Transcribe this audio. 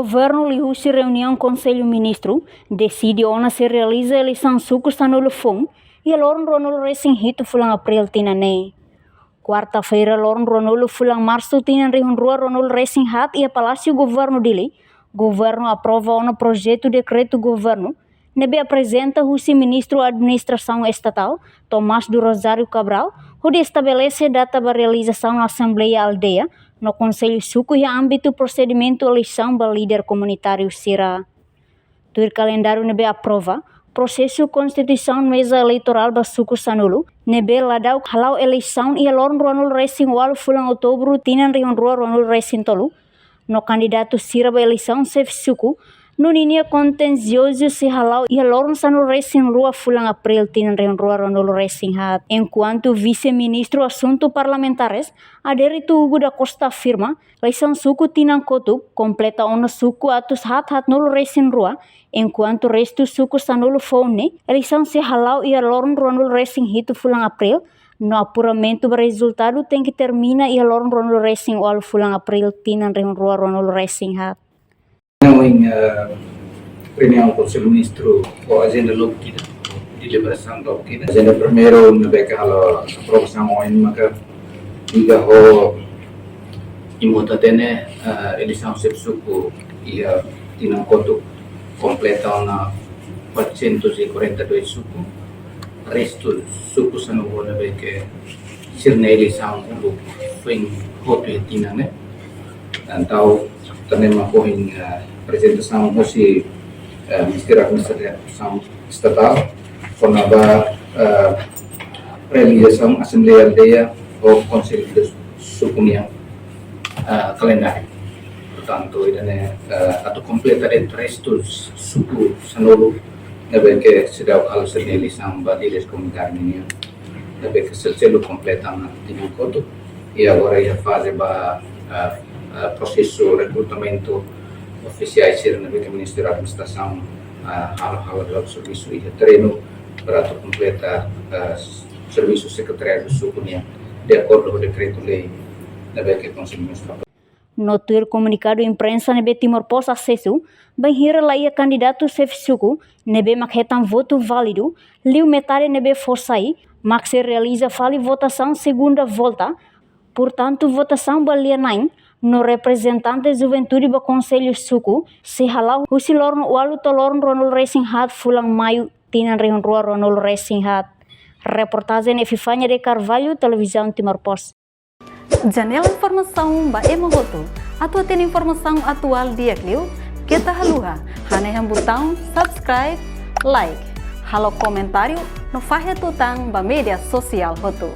Governo lihusi reunião Conselho Ministro decide ona se realiza eleição suku sanulu fom e lorn ronolo racing hito fulang April tinane. Quarta-feira lorn ronolo fulang Março tinan rihun rua ronolo racing hat e Palácio Governo dele. Governo aprova ona projeto decreto governo nebe apresenta o ministro da Administração Estatal Tomás do Rosário Cabral, onde estabelece data para realização na Assembleia Aldeia no Conselho Suku e âmbito procedimento eleição para líder comunitário será. Do calendário nebe aprova processo constituição mesa eleitoral para Suku Sanulu nebe ladau halau eleição e lorn ronul racing wal fulang outubro tinan rion rua ronul racing tolu no candidato sira para eleição sef Suku no linha contencioso se halau e lorn sanul racing rua fulang April tinan rion rua ronul racing hat. Enquanto vice-ministro assunto parlamentares Aderitu Hugo da Costa afirma eleição Suku tinan kotuk completa ona Suku atus hat nul racing rua enquanto resto Suku sanulu fone eleição se halau e lorn ronul racing hito fulang April no apuramento do resultado tem que termina e lorn ronul racing wal fulang April tinan rion rua ronul racing hat. Em reunião com o Conselho Ministro com a agenda logística de liberação da logística. Agenda primeiro na beca a aprovação ON maka diga ho imota tene eleição sepsuku e tinang koto completa na 442 suku resto suku sanugo na beca sirna eleição untuk feng hotu tinang ne antau também makohin apresentação hoje Ministério da Administração Estatal fonaba realização Assembleia Aldeia ou Conselho de Sukunia calendário. Portanto, ini atau completa de restos suku sanulu nabe que será al ser eleição badiles comunitários ini nabe que selo completa na tinang e agora já fase ba processo recrutamento oficiais no Ministério da Administração hal-hal dalam serviço e treino para completar serviço secretariado sukunya de acordo com o decreto-lei da BQ Conselho Municipal. No tur comunicado imprensa nebe Timor Pos acesso, banhira laia candidato sef suku nebe makhetam voto válido, liu metade nebe forsai, mak se realiza fali votação segunda volta, portanto votação balia nain no representante juventude do Conselho Suku se halau husi lorn walu to lorn ronol racing hat fulang maio tinan rehon rua ronol racing hat. Reportagem Efifanya de Carvalho, Televisão Timor Pos. Janela informação ba emogoto. Atua tem informação atual dia kliu, kita haluha. Haneham botão subscribe, like. Halo comentário no faixa tutang ba media sosial hotu.